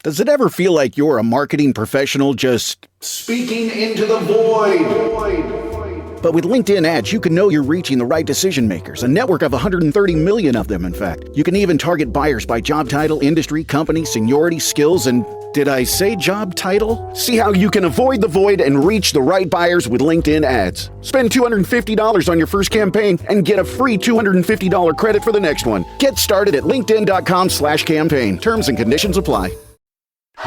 Does it ever feel like you're a marketing professional just speaking into the void? But with LinkedIn ads, you can know you're reaching the right decision makers, a network of 130 million of them, in fact. You can even target buyers by job title, industry, company, seniority, skills, and did I say job title? See how you can avoid the void and reach the right buyers with LinkedIn ads. Spend $250 on your first campaign and get a free $250 credit for the next one. Get started at linkedin.com/campaign. Terms and conditions apply.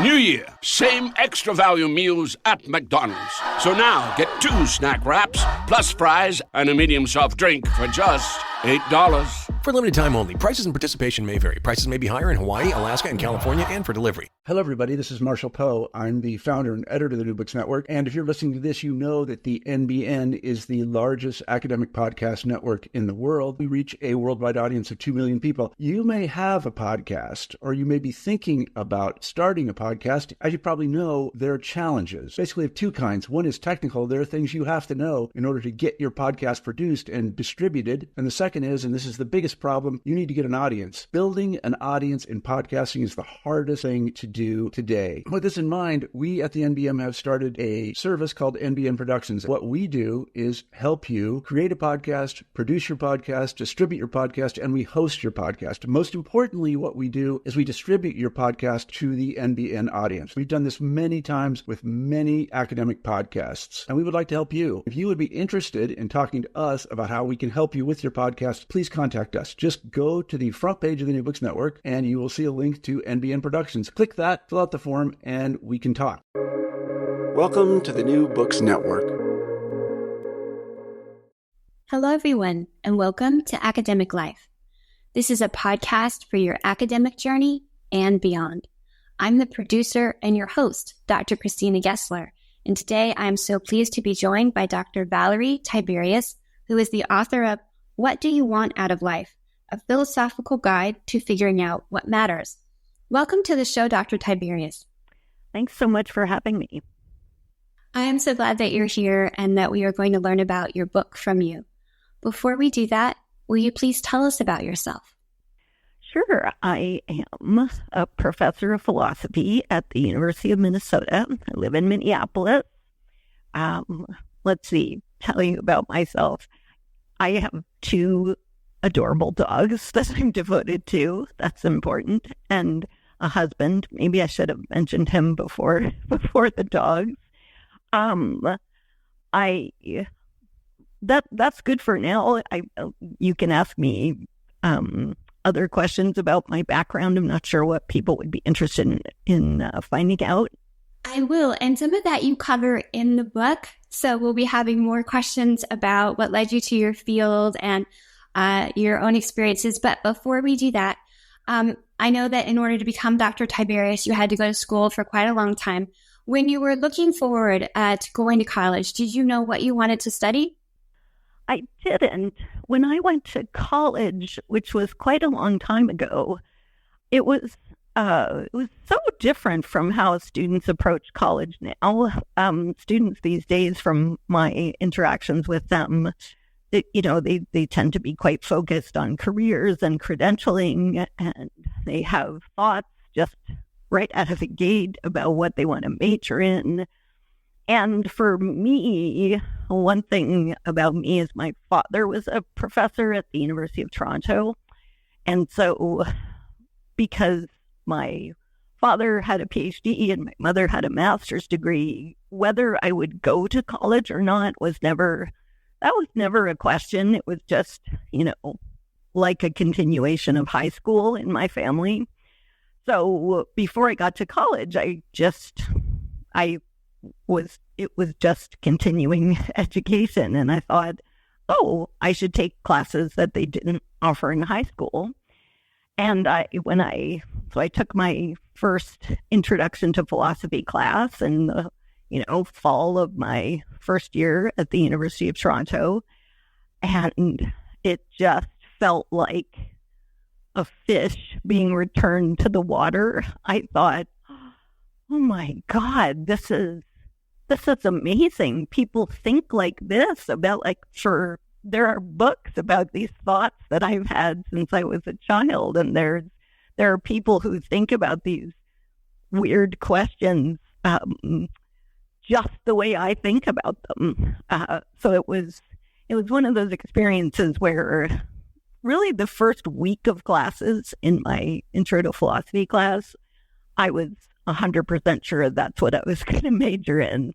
New Year, same extra value meals at McDonald's. So now get 2 snack wraps, plus fries, and a medium soft drink for just $8. For limited time only. Prices and participation may vary. Prices may be higher in Hawaii, Alaska, and California, and for delivery. Hello, everybody. This is Marshall Poe. I'm the founder and editor of the New Books Network. And if you're listening to this, you know that the NBN is the largest academic podcast network in the world. We reach a worldwide audience of 2 million people. You may have a podcast, or you may be thinking about starting a podcast. As you probably know, there are challenges. Basically, of 2 kinds. One is technical. There are things you have to know in order to get your podcast produced and distributed. And the second is, and this is the biggest problem, you need to get an audience. Building an audience in podcasting is the hardest thing to do today. With this in mind, we at the NBM have started a service called NBM Productions. What we do is help you create a podcast, produce your podcast, distribute your podcast, and we host your podcast. Most importantly, what we do is we distribute your podcast to the NBN audience. We've done this many times with many academic podcasts, and we would like to help you. If you would be interested in talking to us about how we can help you with your podcast, please contact us. Just go to the front page of the New Books Network and you will see a link to NBN Productions. Click that, fill out the form, and we can talk. Welcome to the New Books Network. Hello, everyone, and welcome to Academic Life. This is a podcast for your academic journey and beyond. I'm the producer and your host, Dr. Christina Gessler, and today I am so pleased to be joined by Dr. Valerie Tiberius, who is the author of What Do You Want Out of Life? A philosophical guide to figuring out what matters. Welcome to the show, Dr. Tiberius. Thanks so much for having me. I am so glad that you're here and that we are going to learn about your book from you. Before we do that, will you please tell us about yourself? Sure. I am a professor of philosophy at the University of Minnesota. I live in Minneapolis. Let's see, tell you about myself. I have 2 adorable dogs that I'm devoted to. That's important. And a husband. Maybe I should have mentioned him before the dogs. That's good for now. You can ask me other questions about my background. I'm not sure what people would be interested in finding out. I will. And some of that you cover in the book. So we'll be having more questions about what led you to your field and your own experiences. But before we do that, I know that in order to become Dr. Tiberius, you had to go to school for quite a long time. When you were looking forward to going to college, did you know what you wanted to study? I didn't. When I went to college, which was quite a long time ago, it was so different from how students approach college now. Students these days, from my interactions with them, they tend to be quite focused on careers and credentialing, and they have thoughts just right out of the gate about what they want to major in. And for me, one thing about me is my father was a professor at the University of Toronto. And so because my father had a PhD and my mother had a master's degree, whether I would go to college or not was never a question. It was just, like a continuation of high school in my family. So before I got to college, it was just continuing education. And I thought, I should take classes that they didn't offer in high school. And I took my first introduction to philosophy class in the, fall of my first year at the University of Toronto. And it just felt like a fish being returned to the water. I thought, oh my God, this is amazing. People think like this about there are books about these thoughts that I've had since I was a child. And there are people who think about these weird questions just the way I think about them. So it was one of those experiences where really the first week of classes in my intro to philosophy class, I was 100% sure that's what I was going to major in.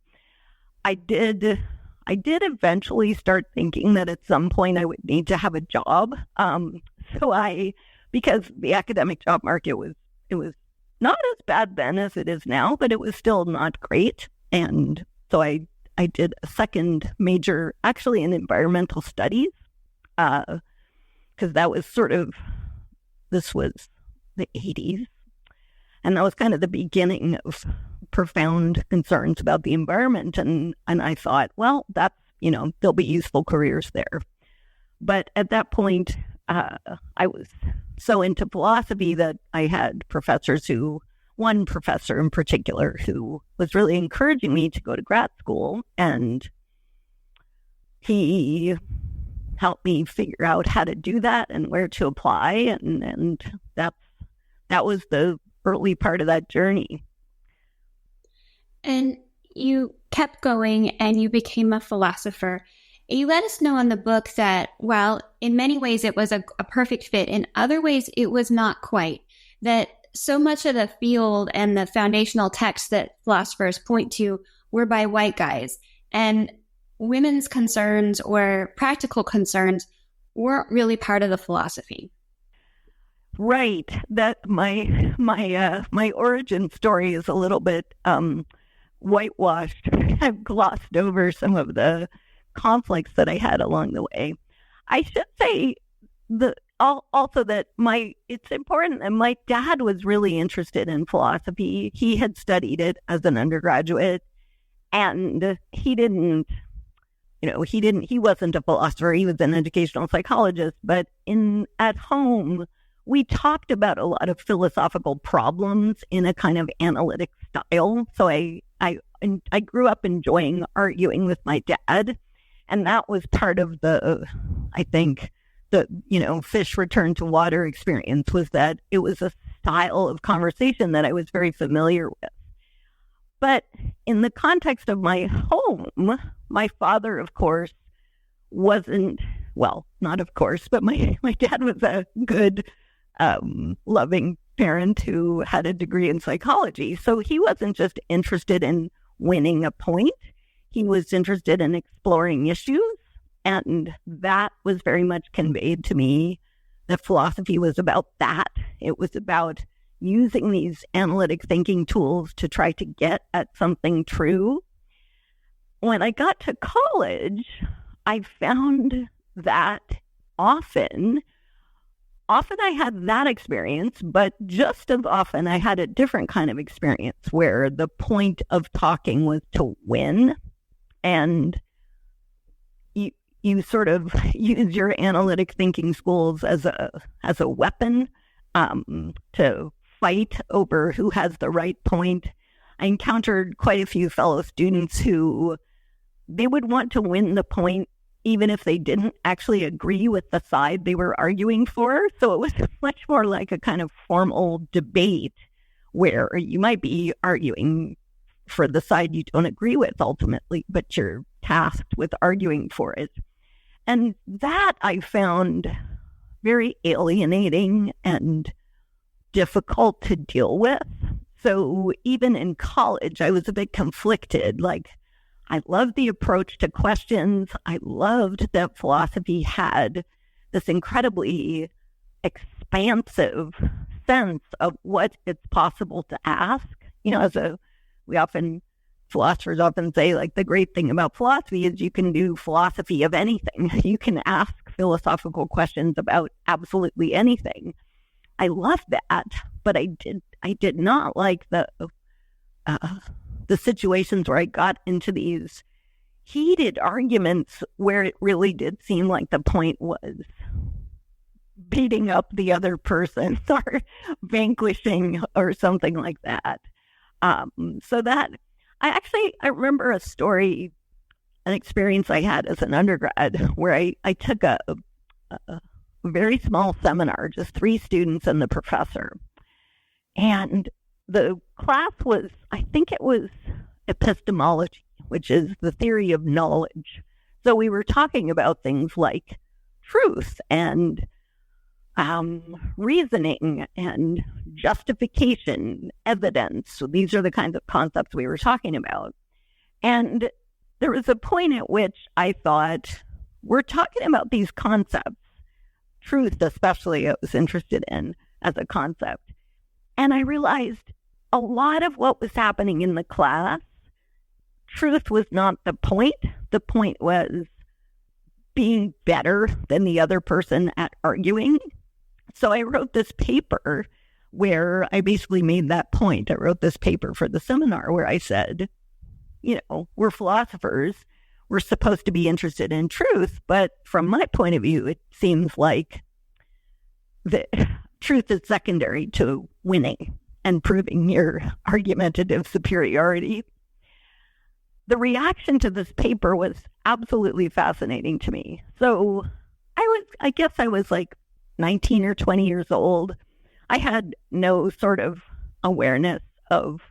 I did eventually start thinking that at some point I would need to have a job. Because the academic job market was not as bad then as it is now, but it was still not great. And so I did a second major actually in environmental studies, because that was this was the 80s. And that was kind of the beginning of profound concerns about the environment. And I thought, well, that's, there'll be useful careers there. But at that point, I was so into philosophy that I had one professor in particular who was really encouraging me to go to grad school, and he helped me figure out how to do that and where to apply, and that was the early part of that journey. And you kept going and you became a philosopher. You let us know in the book that, while in many ways it was a perfect fit, in other ways it was not quite. That so much of the field and the foundational texts that philosophers point to were by white guys, and women's concerns or practical concerns weren't really part of the philosophy. Right. That my origin story is a little bit whitewashed. I've glossed over some of the conflicts that I had along the way. I should say also that it's important that my dad was really interested in philosophy. He had studied it as an undergraduate, and he wasn't a philosopher. He was an educational psychologist, but at home, we talked about a lot of philosophical problems in a kind of analytic style. So I grew up enjoying arguing with my dad. And that was part of the fish return to water experience, was that it was a style of conversation that I was very familiar with. But in the context of my home, my father, of course, wasn't, well, not of course, but my dad was a good, loving parent who had a degree in psychology. So he wasn't just interested in winning a point. He was interested in exploring issues, and that was very much conveyed to me that philosophy was about that. It was about using these analytic thinking tools to try to get at something true. When I got to college, I found that often I had that experience, but just as often I had a different kind of experience where the point of talking was to win. And you sort of use your analytic thinking skills as a weapon to fight over who has the right point. I encountered quite a few fellow students who they would want to win the point even if they didn't actually agree with the side they were arguing for. So it was much more like a kind of formal debate where you might be arguing for the side you don't agree with ultimately, but you're tasked with arguing for it. And that I found very alienating and difficult to deal with. So even in college, I was a bit conflicted. Like, I loved the approach to questions. I loved that philosophy had this incredibly expansive sense of what it's possible to ask. Philosophers often say, like, the great thing about philosophy is you can do philosophy of anything. You can ask philosophical questions about absolutely anything. I loved that, but I did not like the situations where I got into these heated arguments where it really did seem like the point was beating up the other person or vanquishing or something like that. So that I remember a story, an experience I had as an undergrad where I took a very small seminar, just 3 students and the professor. And the class was, I think it was epistemology, which is the theory of knowledge. So we were talking about things like truth and reasoning and justification, evidence. So these are the kinds of concepts we were talking about. And there was a point at which I thought, we're talking about these concepts, truth especially I was interested in as a concept. And I realized a lot of what was happening in the class, truth was not the point. The point was being better than the other person at arguing. So I wrote this paper where I basically made that point. I wrote this paper for the seminar where I said, we're philosophers. We're supposed to be interested in truth. But from my point of view, it seems like the truth is secondary to winning and proving your argumentative superiority. The reaction to this paper was absolutely fascinating to me. So I guess I was like 19 or 20 years old. I had no sort of awareness of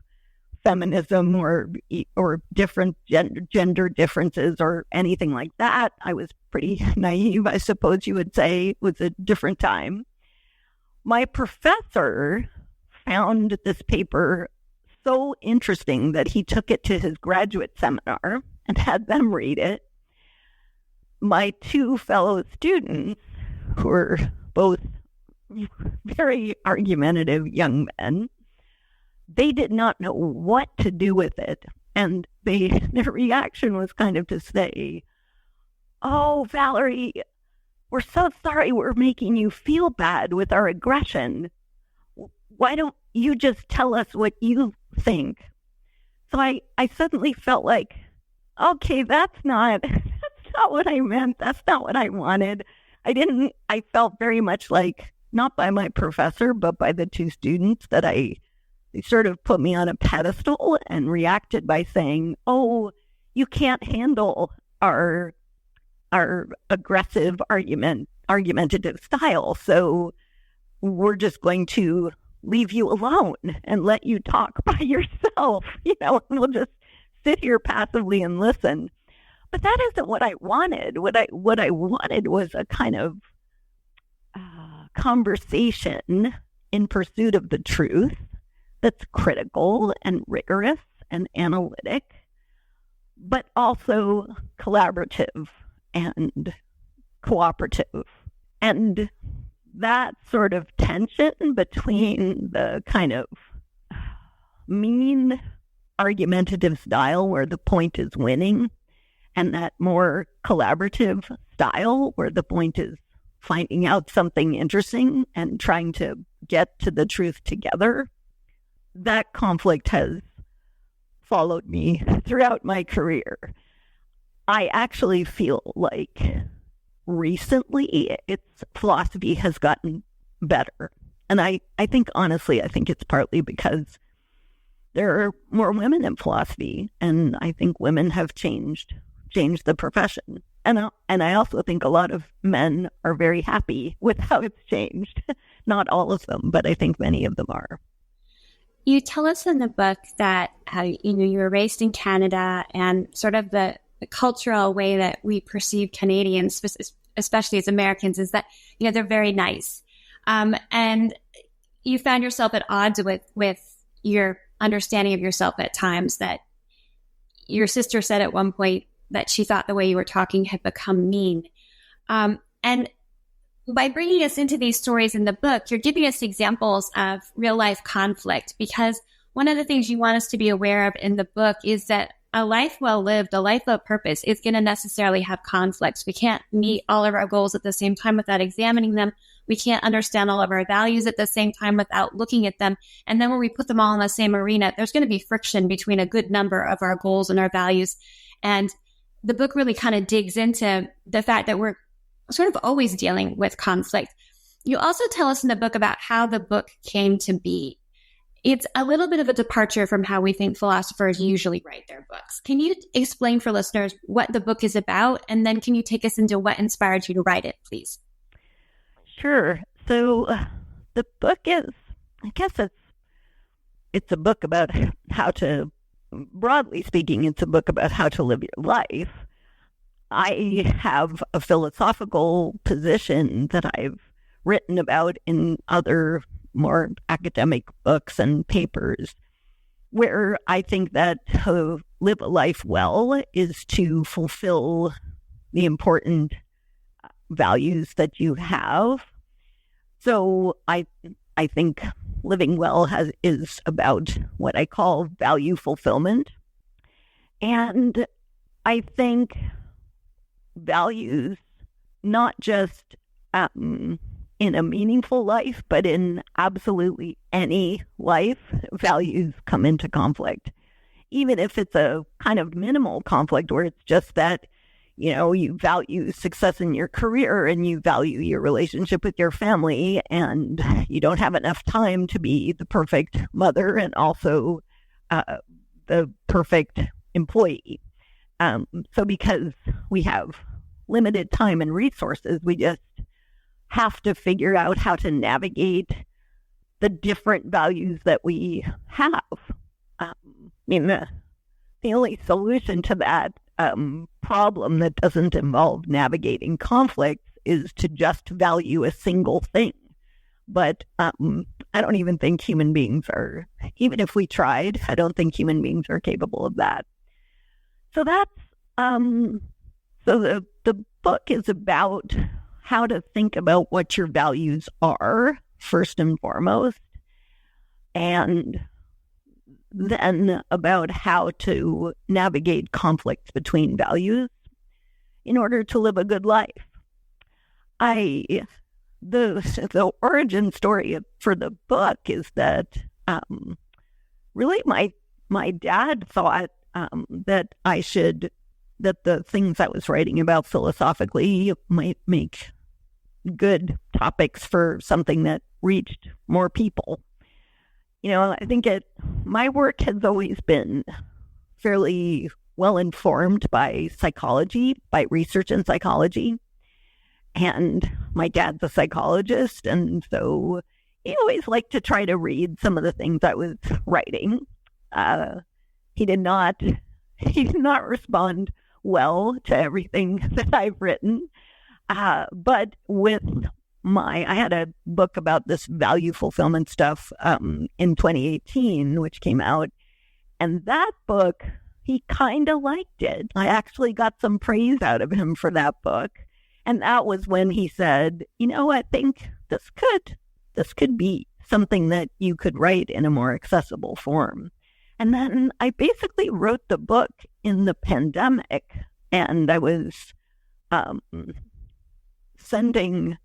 feminism or different gender differences or anything like that. I was pretty naive, I suppose you would say. It was a different time. My professor found this paper so interesting that he took it to his graduate seminar and had them read it. My two fellow students, who were both very argumentative young men, they did not know what to do with it. And their reaction was kind of to say, "Oh, Valerie, we're so sorry we're making you feel bad with our aggression. Why don't you just tell us what you think?" So I suddenly felt like, okay, that's not what I meant. That's not what I wanted. I felt very much like, not by my professor, but by the two students, that they sort of put me on a pedestal and reacted by saying, "Oh, you can't handle our aggressive argumentative style, so we're just going to leave you alone and let you talk by yourself, and we'll just sit here passively and listen." But that isn't what I wanted. What I wanted was a kind of conversation in pursuit of the truth that's critical and rigorous and analytic, but also collaborative and cooperative. And that sort of tension between the kind of mean argumentative style where the point is winning and that more collaborative style where the point is finding out something interesting and trying to get to the truth together, that conflict has followed me throughout my career. I actually feel like recently philosophy has gotten better. And I think, honestly, I think it's partly because there are more women in philosophy, and I think women have changed the profession. And I also think a lot of men are very happy with how it's changed. Not all of them, but I think many of them are. You tell us in the book that you were raised in Canada, and sort of the cultural way that we perceive Canadians, especially as Americans, is that they're very nice, and you found yourself at odds with your understanding of yourself at times. That your sister said at one point that she thought the way you were talking had become mean, and by bringing us into these stories in the book, you're giving us examples of real life conflict, because one of the things you want us to be aware of in the book is that a life well lived, a life of purpose, is going to necessarily have conflicts. We can't meet all of our goals at the same time without examining them. We can't understand all of our values at the same time without looking at them. And then when we put them all in the same arena, there's going to be friction between a good number of our goals and our values. And the book really kind of digs into the fact that we're sort of always dealing with conflict. You also tell us in the book about how the book came to be. It's a little bit of a departure from how we think philosophers usually write their books. Can you explain for listeners what the book is about? And then can you take us into what inspired you to write it, please? Sure. So the book is, I guess it's it's a book about how to, broadly speaking, it's a book about how to live your life. I have a philosophical position that I've written about in other more academic books and papers, where I think that to live a life well is to fulfill the important values that you have. So I think living well is about what I call value fulfillment. And I think values, not just in a meaningful life, but in absolutely any life, values come into conflict. Even if it's a kind of minimal conflict where it's just that, you value success in your career and you value your relationship with your family, and you don't have enough time to be the perfect mother and also the perfect employee. So because we have limited time and resources, we just have to figure out how to navigate the different values that we have. The only solution to that problem that doesn't involve navigating conflicts is to just value a single thing. But I don't even think human beings are, even if we tried, I don't think human beings are capable of that. So that's, so the book is about how to think about what your values are, first and foremost, and then about how to navigate conflicts between values in order to live a good life. The origin story for the book is that really my dad thought that the things I was writing about philosophically might make good topics for something that reached more people. I think my work has always been fairly well informed by psychology, by research in psychology. And my dad's a psychologist, and so he always liked to try to read some of the things I was writing. He did not respond well to everything that I've written. But I had a book about this value fulfillment stuff in 2018, which came out. And that book, he kind of liked it. I actually got some praise out of him for that book. And that was when he said, I think this could be something that you could write in a more accessible form. And then I basically wrote the book in the pandemic, and I was sending,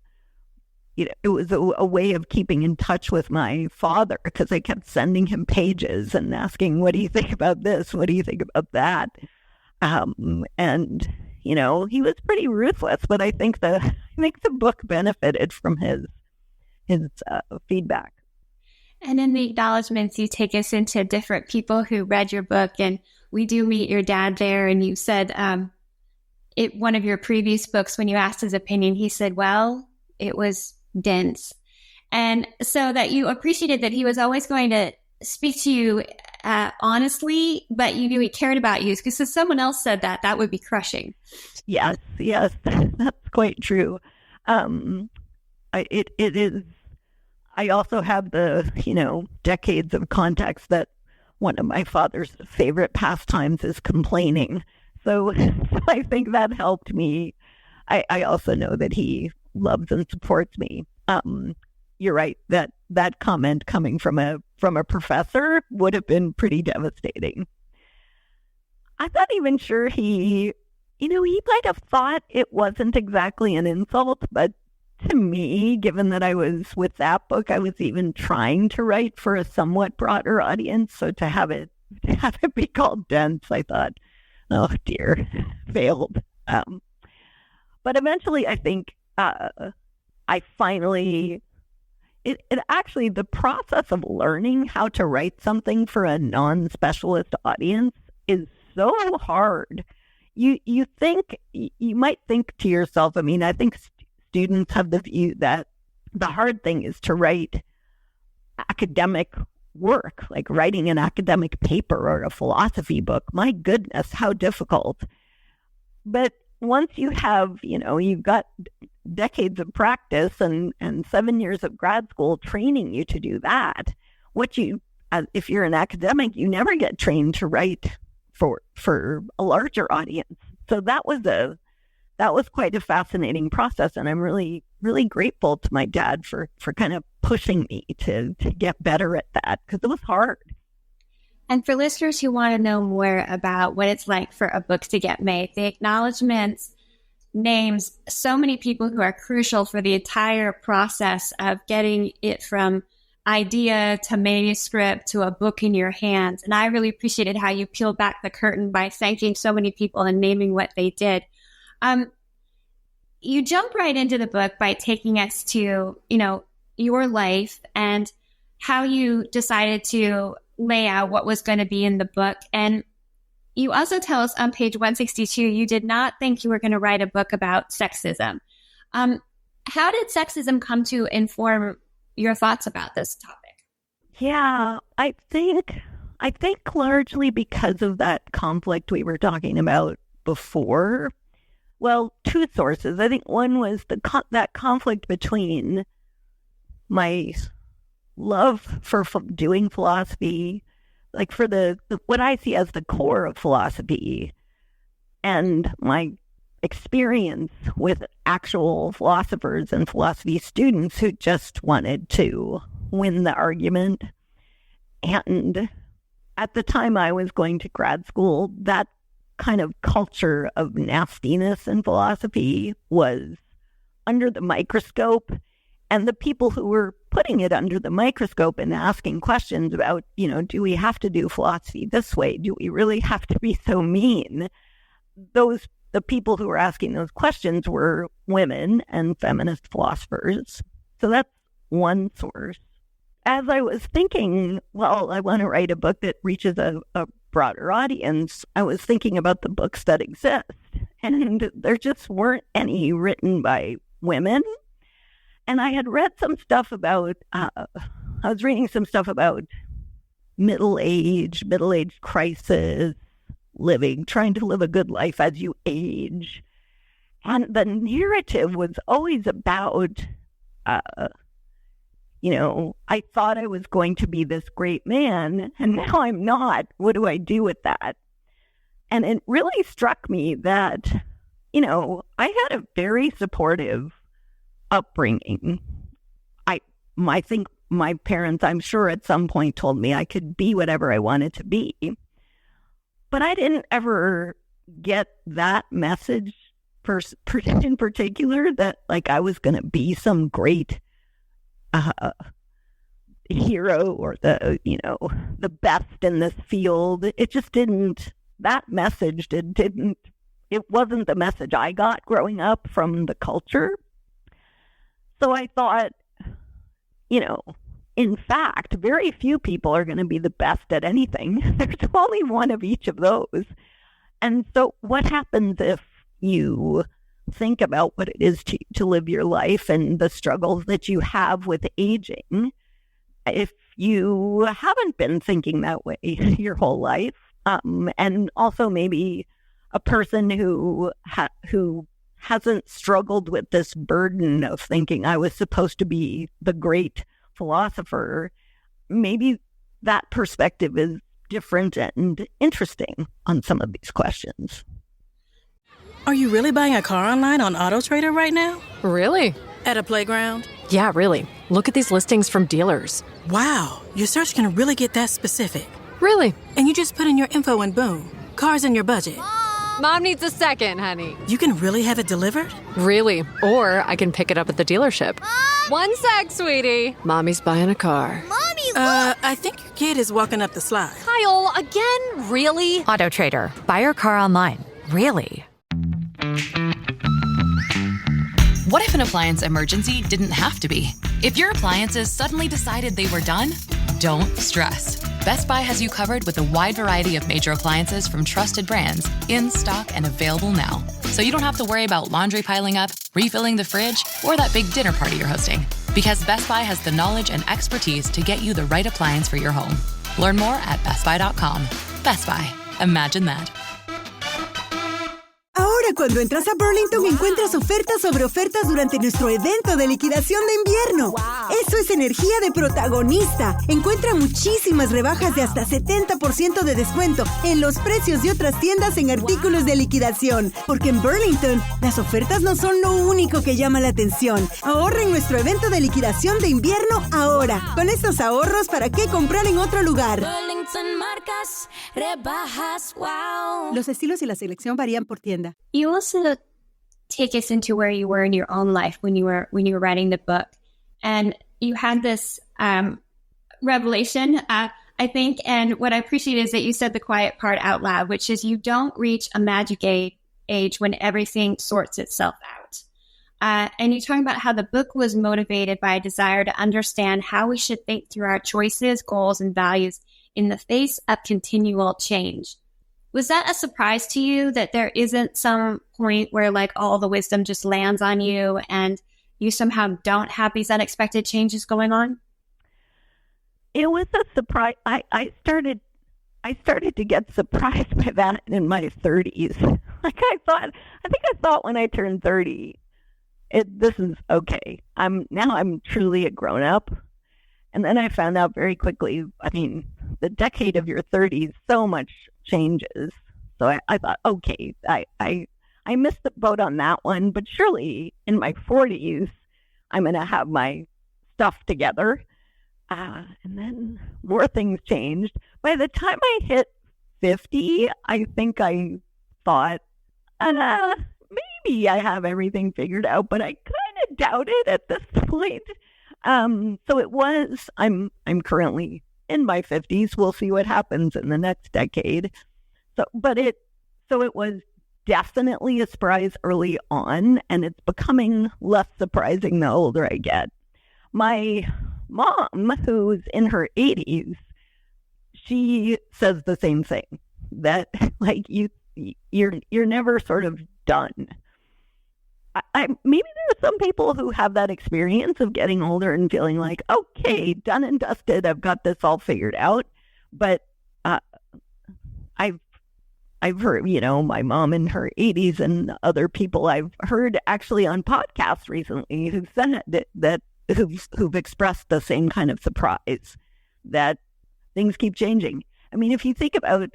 it was a way of keeping in touch with my father, because I kept sending him pages and asking, what do you think about this? What do you think about that? And he was pretty ruthless, but I think the book benefited from his feedback. And in the acknowledgments, you take us into different people who read your book, and we do meet your dad there. And you said, one of your previous books, when you asked his opinion, he said, well, it was dense. And so that you appreciated that he was always going to speak to you honestly, but you knew he cared about you, because if someone else said that would be crushing. Yes, that's quite true. It is. I also have the, decades of context that one of my father's favorite pastimes is complaining. So I think that helped me. I also know that he loves and supports me. You're right, that comment coming from a professor would have been pretty devastating. I'm not even sure he might have thought it wasn't exactly an insult, but to me, given that I was with that book, I was even trying to write for a somewhat broader audience. So to have it be called dense, I thought, oh dear, failed. But eventually, I think I finally. It actually, the process of learning how to write something for a non-specialist audience is so hard. You might think to yourself, I think students have the view that the hard thing is to write academic work, like writing an academic paper or a philosophy book. My goodness, how difficult. But once you have, you've got decades of practice and 7 years of grad school training you to do that, if you're an academic, you never get trained to write for a larger audience. So that was quite a fascinating process. And I'm really, really grateful to my dad for kind of pushing me to get better at that, because it was hard. And for listeners who want to know more about what it's like for a book to get made, the acknowledgments names so many people who are crucial for the entire process of getting it from idea to manuscript to a book in your hands. And I really appreciated how you peeled back the curtain by thanking so many people and naming what they did. You jump right into the book by taking us to, your life and how you decided to lay out what was going to be in the book. And you also tell us on page 162, you did not think you were going to write a book about sexism. How did sexism come to inform your thoughts about this topic? Yeah, I think largely because of that conflict we were talking about before. Well, two sources. I think one was that conflict between my love for doing philosophy, like for the what I see as the core of philosophy, and my experience with actual philosophers and philosophy students who just wanted to win the argument. And at the time I was going to grad school, that kind of culture of nastiness in philosophy was under the microscope. And the people who were putting it under the microscope and asking questions about, do we have to do philosophy this way? Do we really have to be so mean? The people who were asking those questions were women and feminist philosophers. So that's one source. As I was thinking, I want to write a book that reaches a broader audience, I was thinking about the books that exist. And there just weren't any written by women. And I had read some stuff about, I was reading some stuff about middle age crisis, trying to live a good life as you age. And the narrative was always about, I thought I was going to be this great man, and now I'm not. What do I do with that? And it really struck me that, I had a very supportive upbringing. I think my parents, I'm sure at some point told me I could be whatever I wanted to be. But I didn't ever get that message in particular that I was going to be some great hero or the best in this field. It just didn't, that message it wasn't the message I got growing up from the culture. So I thought, in fact, very few people are going to be the best at anything. There's only one of each of those. And so what happens if you think about what it is to live your life and the struggles that you have with aging, if you haven't been thinking that way your whole life, and also maybe a person who hasn't struggled with this burden of thinking I was supposed to be the great philosopher, maybe that perspective is different and interesting on some of these questions. Are you really buying a car online on AutoTrader right now? Really? At a playground? Yeah, really. Look at these listings from dealers. Wow, your search can really get that specific. Really? And you just put in your info and boom, car's in your budget. Mom needs a second, honey. You can really have it delivered? Really. Or I can pick it up at the dealership. Mom! 1 sec, sweetie. Mommy's buying a car. Mommy, I think your kid is walking up the slide. Kyle, again? Really? AutoTrader. Buy your car online. Really? What if an appliance emergency didn't have to be? If your appliances suddenly decided they were done, don't stress. Best Buy has you covered with a wide variety of major appliances from trusted brands, in stock and available now. So you don't have to worry about laundry piling up, refilling the fridge, or that big dinner party you're hosting. Because Best Buy has the knowledge and expertise to get you the right appliance for your home. Learn more at bestbuy.com. Best Buy. Imagine that. Ahora cuando entras a Burlington encuentras ofertas sobre ofertas durante nuestro evento de liquidación de invierno. ¡Wow! Eso es energía de protagonista. Encuentra muchísimas rebajas de hasta 70% de descuento en los precios de otras tiendas en artículos de liquidación. Porque en Burlington, las ofertas no son lo único que llama la atención. Ahorra en nuestro evento de liquidación de invierno ahora. Con estos ahorros, ¿para qué comprar en otro lugar? Burlington marcas, rebajas, wow. Los estilos y la selección varían por tienda. You also take us into where you were in your own life when you were writing the book, and you had this revelation, I think. And what I appreciate is that you said the quiet part out loud, which is you don't reach a magic age when everything sorts itself out. And you talk about how the book was motivated by a desire to understand how we should think through our choices, goals, and values in the face of continual change. Was that a surprise to you that there isn't some point where like all the wisdom just lands on you and you somehow don't have these unexpected changes going on? It was a surprise. I started to get surprised by that in my 30s. Like I think I thought when I turned 30, this is okay. I'm truly a grown up. And then I found out very quickly, I mean, the decade of your 30s, so much changes. So I thought, okay, I missed the boat on that one, but surely in my 40s, I'm going to have my stuff together. And then more things changed. By the time I hit 50, I think I thought, maybe I have everything figured out, but I kind of doubt it at this point. So it was, I'm currently in my 50s. We'll see what happens in the next decade. So it was definitely a surprise early on, and it's becoming less surprising the older I get. My mom, who's in her 80s, she says the same thing, that like you're never sort of done. Maybe there are some people who have that experience of getting older and feeling like, okay, done and dusted, I've got this all figured out. But I've heard, my mom in her 80s and other people I've heard actually on podcasts recently who've said that who've expressed the same kind of surprise that things keep changing. I mean, if you think about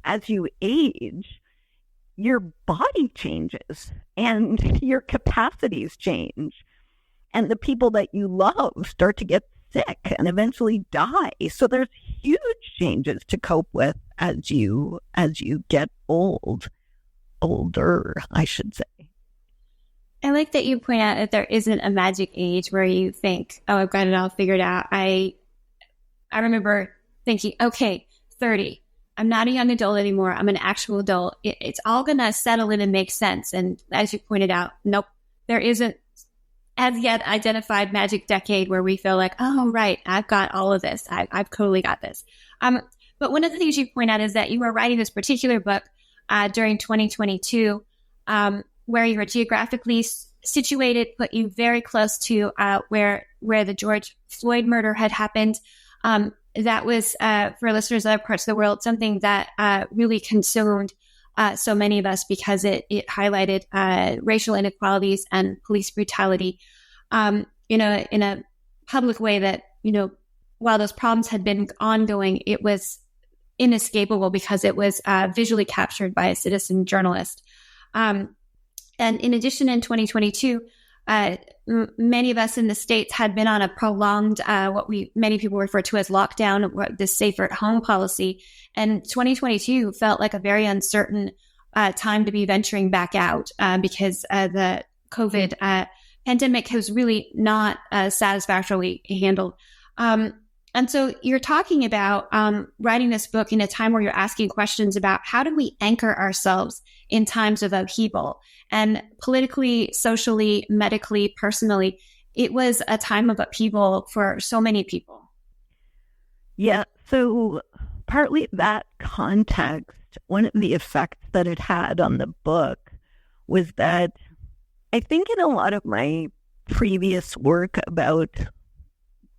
as you age, your body changes and your capacities change, and the people that you love start to get sick and eventually die. So there's huge changes to cope with as you get older, I should say. I like that you point out that there isn't a magic age where you think, oh, I've got it all figured out. I remember thinking, okay, 30. I'm not a young adult anymore. I'm an actual adult. It's all going to settle in and make sense. And as you pointed out, nope, there isn't as yet identified magic decade where we feel like, oh, right, I've got all of this. I've totally got this. But one of the things you point out is that you were writing this particular book during 2022, where you were geographically situated, put you very close to where the George Floyd murder had happened. That was, for listeners in other parts of the world, something that really consumed so many of us because it highlighted racial inequalities and police brutality, in a public way that, while those problems had been ongoing, it was inescapable because it was visually captured by a citizen journalist. And in addition, in 2022, many of us in the States had been on a prolonged, many people refer to as lockdown, this safer at home policy. And 2022 felt like a very uncertain time to be venturing back out because the COVID pandemic was really not satisfactorily handled. And so you're talking about writing this book in a time where you're asking questions about how do we anchor ourselves in times of upheaval? And politically, socially, medically, personally, it was a time of upheaval for so many people. Yeah, so partly that context, one of the effects that it had on the book was that I think in a lot of my previous work about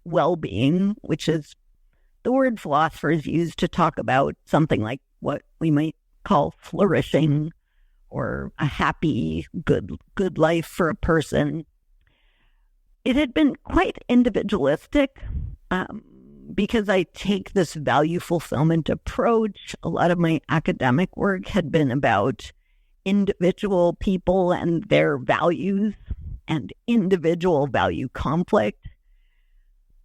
well-being, which is the word philosophers use to talk about something like what we might call flourishing or a happy, good life for a person. It had been quite individualistic because I take this value fulfillment approach. A lot of my academic work had been about individual people and their values and individual value conflict.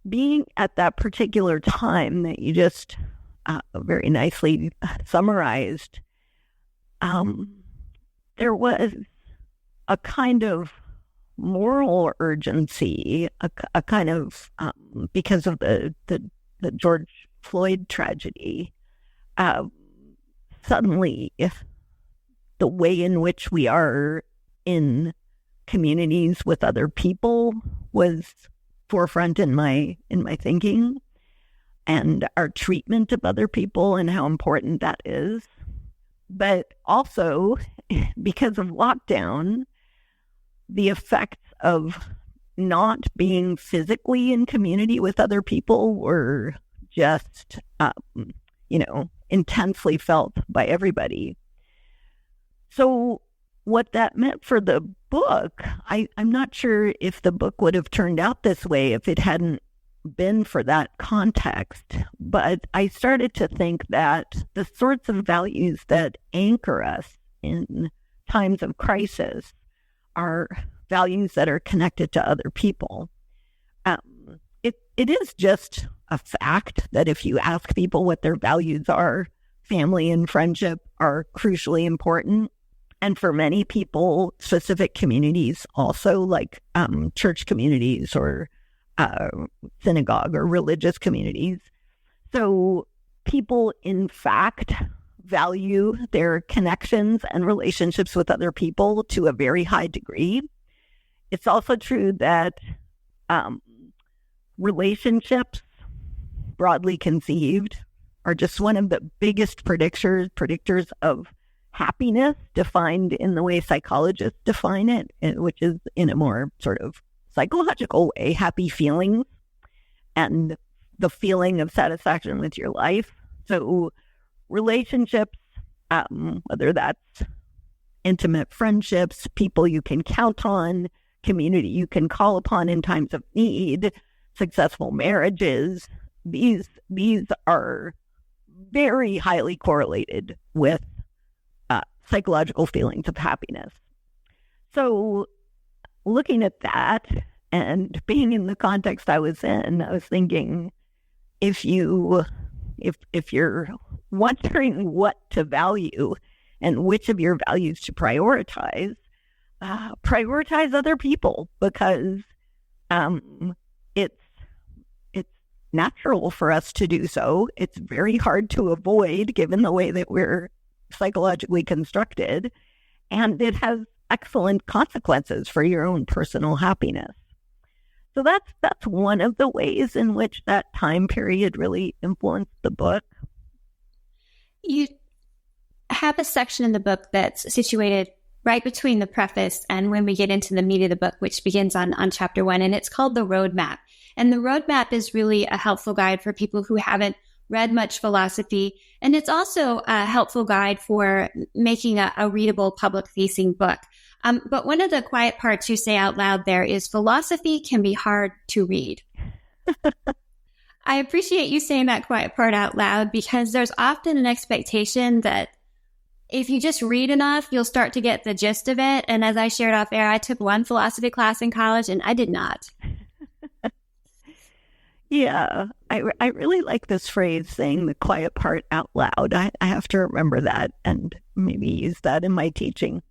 Being at that particular time that you just very nicely summarized, there was a kind of moral urgency, a kind of, because of the George Floyd tragedy, suddenly the way in which we are in communities with other people was forefront in my thinking, and our treatment of other people and how important that is. But also, because of lockdown, the effects of not being physically in community with other people were just, intensely felt by everybody. So what that meant for the book, I'm not sure if the book would have turned out this way if it hadn't been for that context. But I started to think that the sorts of values that anchor us in times of crisis are values that are connected to other people. It is just a fact that if you ask people what their values are, family and friendship are crucially important. And for many people, specific communities also, like church communities or synagogue or religious communities. So people, in fact, value their connections and relationships with other people to a very high degree. It's also true that relationships, broadly conceived, are just one of the biggest predictors of happiness, defined in the way psychologists define it, which is in a more sort of psychological way, happy feelings and the feeling of satisfaction with your life. So relationships, whether that's intimate friendships, people you can count on, community you can call upon in times of need, successful marriages, these are very highly correlated with psychological feelings of happiness. So looking at that and being in the context I was in, I was thinking, if you're wondering what to value and which of your values to prioritize other people, because it's natural for us to do so. It's very hard to avoid given the way that we're psychologically constructed, and it has excellent consequences for your own personal happiness. So that's one of the ways in which that time period really influenced the book. You have a section in the book that's situated right between the preface and when we get into the meat of the book, which begins on chapter 1, and it's called The Roadmap. And the roadmap is really a helpful guide for people who haven't read much philosophy. And it's also a helpful guide for making a readable public-facing book. But one of the quiet parts you say out loud there is philosophy can be hard to read. I appreciate you saying that quiet part out loud because there's often an expectation that if you just read enough, you'll start to get the gist of it. And as I shared off air, I took one philosophy class in college and I did not. Yeah, I really like this phrase, saying the quiet part out loud. I have to remember that and maybe use that in my teaching.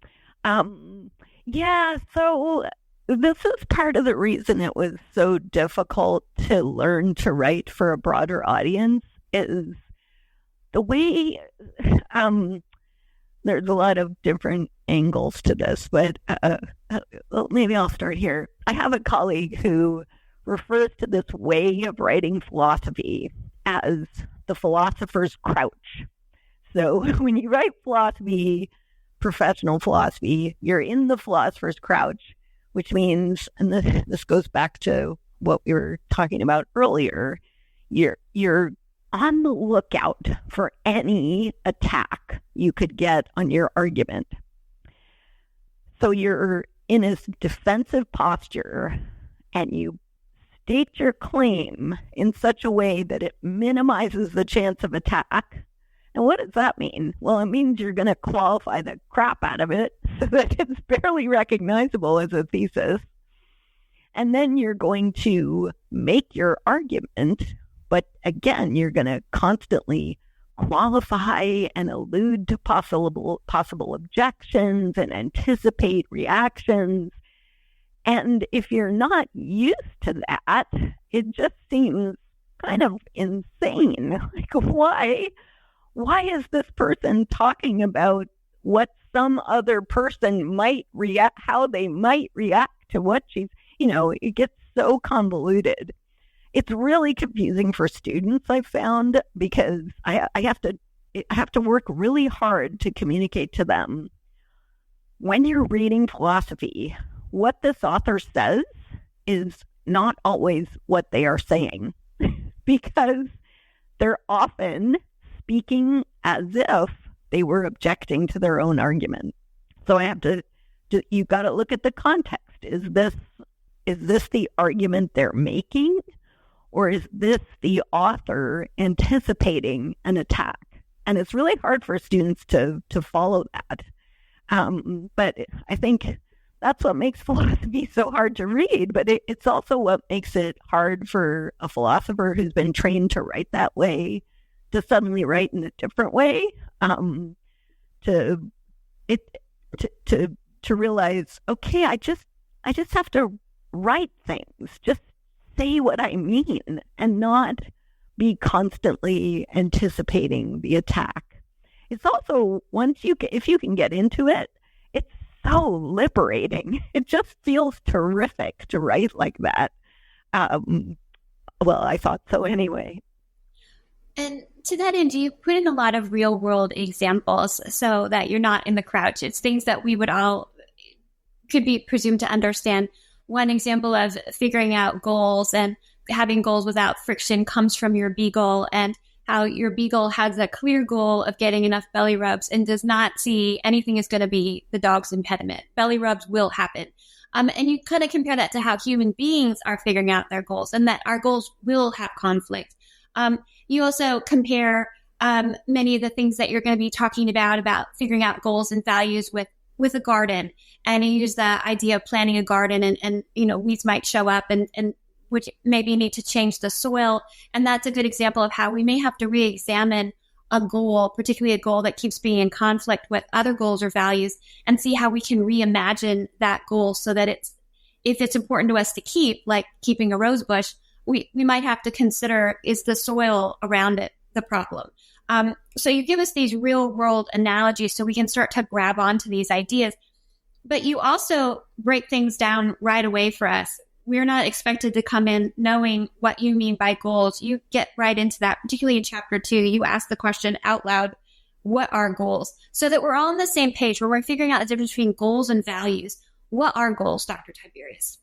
So this is part of the reason it was so difficult to learn to write for a broader audience is the way, there's a lot of different angles to this, but well, maybe I'll start here. I have a colleague who refers to this way of writing philosophy as the philosopher's crouch. So when you write philosophy, professional philosophy, you're in the philosopher's crouch, which means, and this goes back to what we were talking about earlier, you're on the lookout for any attack you could get on your argument. So you're in a defensive posture and you state your claim in such a way that it minimizes the chance of attack. And what does that mean? Well, it means you're going to qualify the crap out of it so that it's barely recognizable as a thesis. And then you're going to make your argument, but again, you're going to constantly qualify and allude to possible objections and anticipate reactions. And if you're not used to that, it just seems kind of insane. Like, why is this person talking about what some other person might react, how they might react to what she's, it gets so convoluted. It's really confusing for students, I've found, because I have to work really hard to communicate to them. When you're reading philosophy, what this author says is not always what they are saying, because they're often speaking as if they were objecting to their own argument. So I have to you've got to look at the context. Is this the argument they're making? Or is this the author anticipating an attack? And it's really hard for students to follow that. But I think that's what makes philosophy so hard to read. But it's also what makes it hard for a philosopher who's been trained to write that way to suddenly write in a different way. To realize, okay, I just have to write things. Just say what I mean and not be constantly anticipating the attack. It's also, if you can get into it, it's so liberating. It just feels terrific to write like that. Well, I thought so anyway. And to that end, do you put in a lot of real world examples so that you're not in the crouch? It's things that we would all could be presumed to understand. One example of figuring out goals and having goals without friction comes from your beagle, and how your beagle has a clear goal of getting enough belly rubs and does not see anything is going to be the dog's impediment. Belly rubs will happen. And you kind of compare that to how human beings are figuring out their goals, and that our goals will have conflict. You also compare many of the things that you're going to be talking about figuring out goals and values with a garden, and you use the idea of planting a garden and weeds might show up and which maybe you need to change the soil. And that's a good example of how we may have to re-examine a goal, particularly a goal that keeps being in conflict with other goals or values, and see how we can reimagine that goal so that if it's important to us to keep, like keeping a rose bush, we might have to consider, is the soil around it the problem? So you give us these real world analogies so we can start to grab onto these ideas, but you also break things down right away for us. We're not expected to come in knowing what you mean by goals. You get right into that, particularly in chapter 2. You ask the question out loud, what are goals? So that we're all on the same page where we're figuring out the difference between goals and values. What are goals, Dr. Tiberius?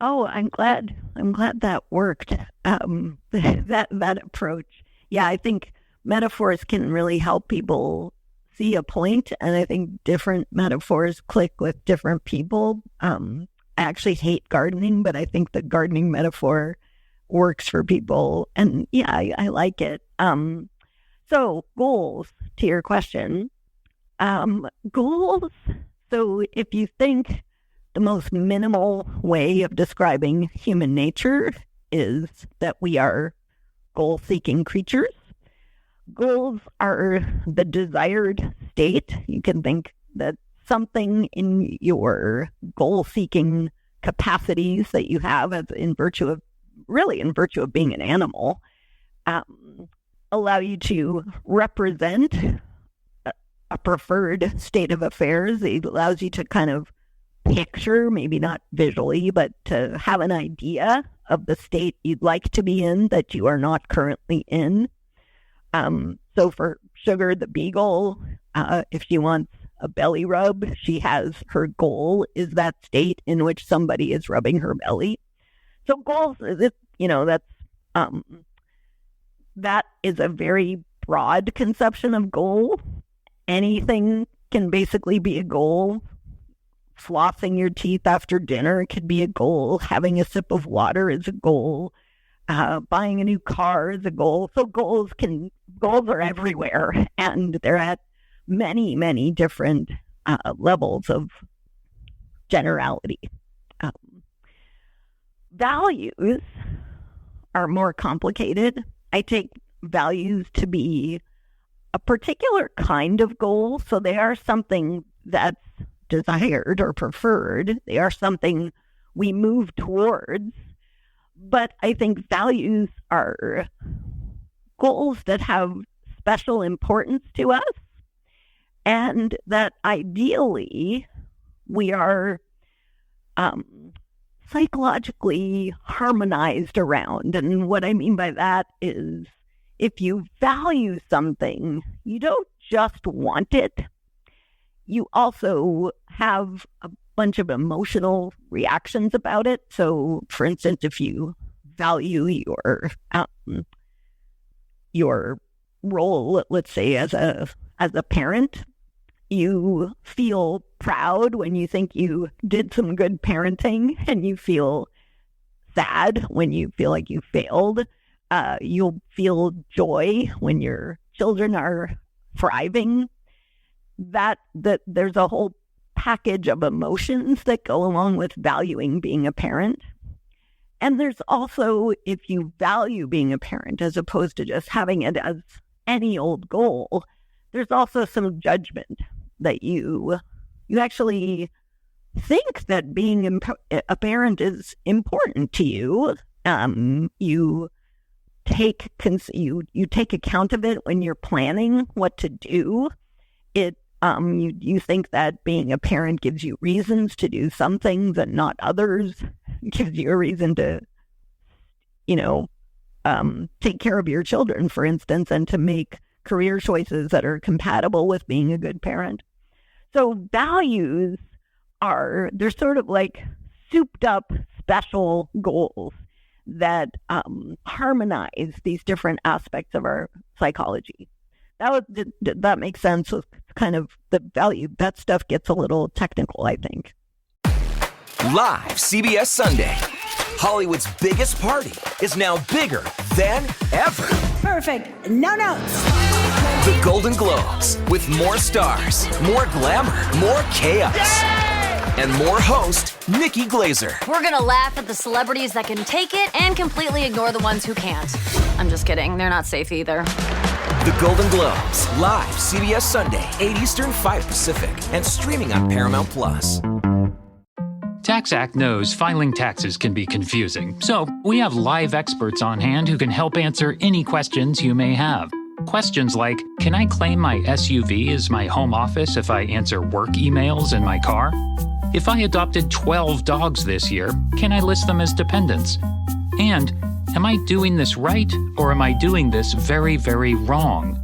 Oh, I'm glad that worked. That approach. Yeah, I think metaphors can really help people see a point, and I think different metaphors click with different people. I actually hate gardening, but I think the gardening metaphor works for people, and yeah, I like it. So goals, to your question, goals. So if you think the most minimal way of describing human nature is that we are goal-seeking creatures. Goals are the desired state. You can think that something in your goal-seeking capacities that you have in virtue of being an animal, allow you to represent a preferred state of affairs. It allows you to kind of picture, maybe not visually, but to have an idea of the state you'd like to be in that you are not currently in. So for Sugar the beagle, if she wants a belly rub. She has her goal is that state in which somebody is rubbing her belly. So goals, that is a very broad conception of goal. Anything can basically be a goal. Flossing your teeth after dinner could be a goal. Having a sip of water is a goal. Buying a new car is a goal. So goals are everywhere, and they're at many, many different levels of generality. Values are more complicated. I take values to be a particular kind of goal. So they are something that's desired or preferred. They are something we move towards. But I think values are goals that have special importance to us, and that ideally we are psychologically harmonized around. And what I mean by that is, if you value something, you don't just want it. You also have a bunch of emotional reactions about it. So, for instance, if you value your role, let's say as a parent, you feel proud when you think you did some good parenting, and you feel sad when you feel like you failed. You'll feel joy when your children are thriving. That there's a whole package of emotions that go along with valuing being a parent. And there's also, if you value being a parent as opposed to just having it as any old goal, there's also some judgment that you actually think that being a parent is important to you. You take account of it when you're planning what to do. You think that being a parent gives you reasons to do some things and not others. It gives you a reason to, take care of your children, for instance, and to make career choices that are compatible with being a good parent. So values they're sort of like souped up special goals that harmonize these different aspects of our psychology. Did that make sense? With kind of the value, that stuff gets a little technical, I think. Live CBS Sunday. Hollywood's biggest party is now bigger than ever. Perfect. No notes. The Golden Globes, with more stars, more glamour, more chaos, and more host Nikki Glazer. We're gonna laugh at the celebrities that can take it and completely ignore the ones who can't. I'm just kidding. They're not safe either. The Golden Globes, live CBS Sunday, 8 Eastern, 5 Pacific, and streaming on Paramount+. TaxAct knows filing taxes can be confusing, so we have live experts on hand who can help answer any questions you may have. Questions like, can I claim my SUV as my home office if I answer work emails in my car? If I adopted 12 dogs this year, can I list them as dependents? And am I doing this right, or am I doing this very, very wrong?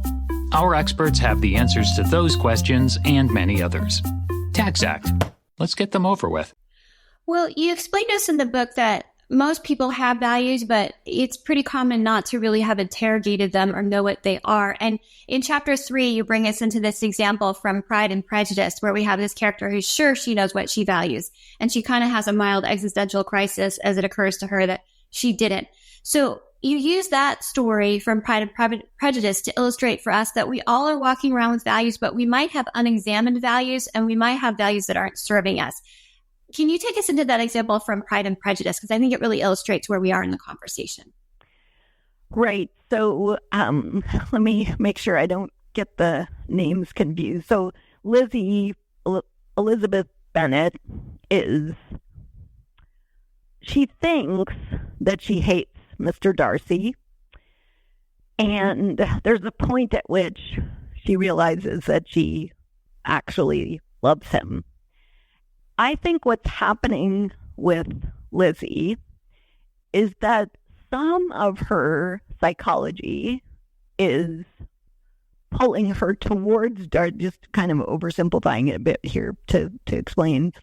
Our experts have the answers to those questions and many others. TaxAct. Let's get them over with. Well, you explained to us in the book that most people have values, but it's pretty common not to really have interrogated them or know what they are. And in chapter 3, you bring us into this example from Pride and Prejudice, where we have this character who's sure she knows what she values. And she kind of has a mild existential crisis as it occurs to her that she didn't. So you use that story from Pride and Prejudice to illustrate for us that we all are walking around with values, but we might have unexamined values, and we might have values that aren't serving us. Can you take us into that example from Pride and Prejudice? Because I think it really illustrates where we are in the conversation. Right. So let me make sure I don't get the names confused. So Elizabeth Bennet she thinks that she hates Mr. Darcy. And there's a point at which she realizes that she actually loves him. I think what's happening with Lizzie is that some of her psychology is pulling her towards Darcy, just kind of oversimplifying it a bit here to explain,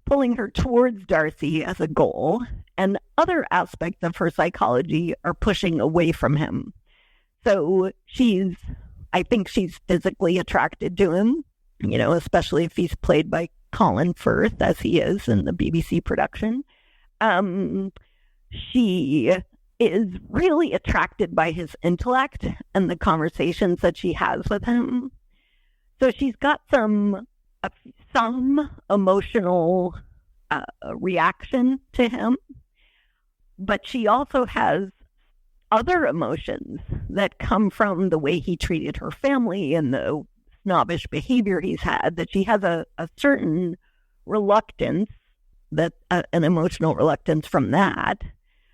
pulling her towards Darcy as a goal, and other aspects of her psychology are pushing away from him. So I think she's physically attracted to him, especially if he's played by Colin Firth, as he is in the BBC production. She is really attracted by his intellect and the conversations that she has with him. So she's got some emotional reaction to him, but she also has other emotions that come from the way he treated her family and the snobbish behavior he's had, that she has a certain reluctance, that an emotional reluctance from that.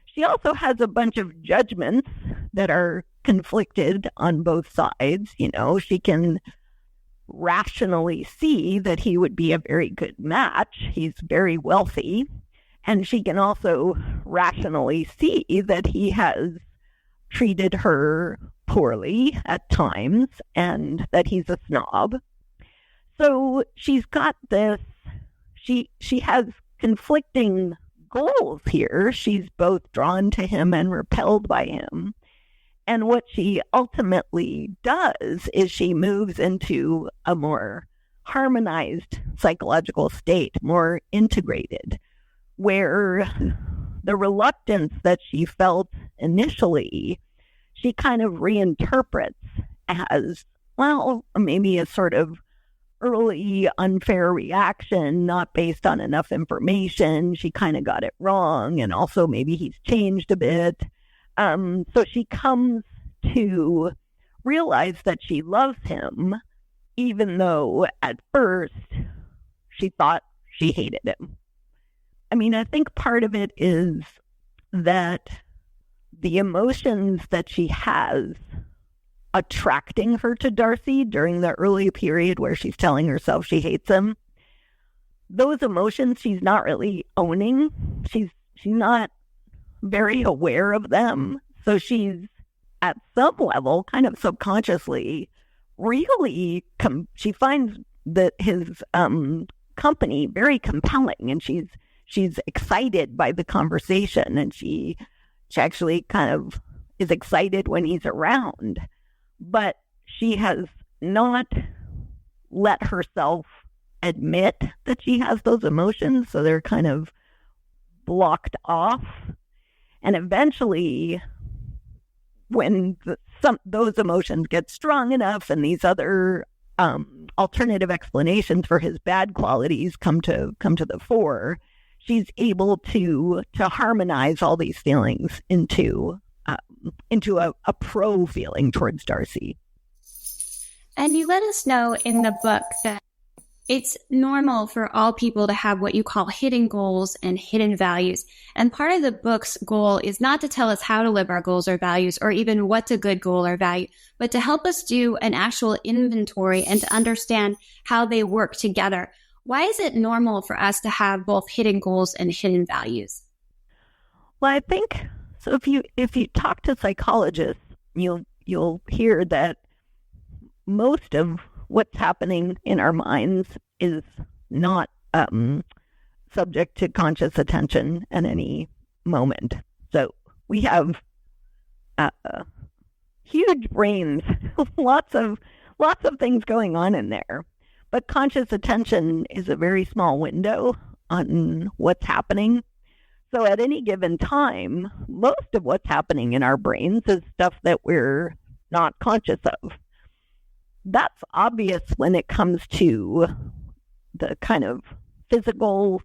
She also has a bunch of judgments that are conflicted on both sides. She can rationally see that he would be a very good match. He's very wealthy. And she can also rationally see that he has treated her poorly at times and that he's a snob. So she's got this, she has conflicting goals here. She's both drawn to him and repelled by him. And what she ultimately does is she moves into a more harmonized psychological state, more integrated, where the reluctance that she felt initially, she kind of reinterprets as, well, maybe a sort of early unfair reaction, not based on enough information. She kind of got it wrong. And also maybe he's changed a bit. So she comes to realize that she loves him, even though at first she thought she hated him. I mean, I think part of it is that the emotions that she has attracting her to Darcy during the early period where she's telling herself she hates him, those emotions she's not really owning. She's not very aware of them. So she's at some level, kind of subconsciously, really, she finds that his company very compelling, and she's excited by the conversation, and she actually kind of is excited when he's around. But she has not let herself admit that she has those emotions, so they're kind of blocked off. And eventually, when those emotions get strong enough and these other alternative explanations for his bad qualities come to the fore, she's able to harmonize all these feelings into a pro feeling towards Darcy. And you let us know in the book that it's normal for all people to have what you call hidden goals and hidden values. And part of the book's goal is not to tell us how to live our goals or values, or even what's a good goal or value, but to help us do an actual inventory and to understand how they work together. Why is it normal for us to have both hidden goals and hidden values? Well, I think so. If you talk to psychologists, you'll hear that most of what's happening in our minds is not subject to conscious attention at any moment. So we have huge brains, lots of things going on in there. But conscious attention is a very small window on what's happening. So at any given time, most of what's happening in our brains is stuff that we're not conscious of. That's obvious when it comes to the kind of physical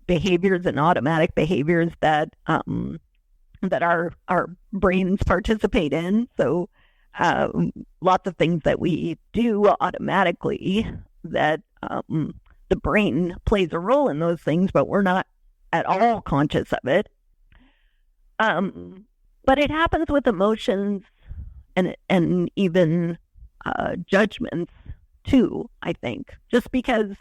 behaviors and automatic behaviors that our brains participate in. So lots of things that we do automatically that the brain plays a role in those things, but we're not at all conscious of it. But it happens with emotions and even judgments too, I think, just because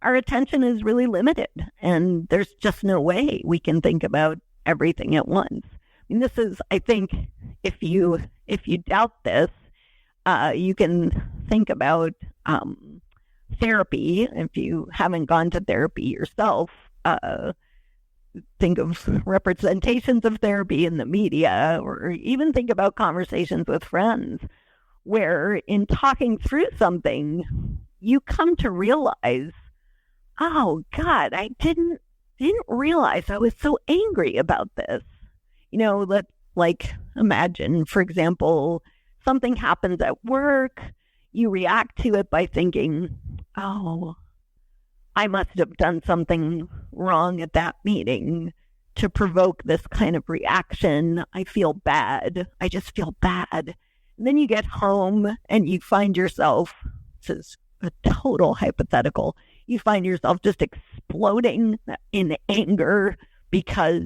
our attention is really limited and there's just no way we can think about everything at once. I mean, this is, I think, if you doubt this, You can think about therapy. If you haven't gone to therapy yourself, think of representations of therapy in the media, or even think about conversations with friends where in talking through something, you come to realize, oh God, I didn't realize I was so angry about this. Like imagine, for example, something happens at work, you react to it by thinking, oh, I must have done something wrong at that meeting to provoke this kind of reaction. I feel bad. I just feel bad. And then you get home and you find yourself, this is a total hypothetical, you find yourself just exploding in anger because,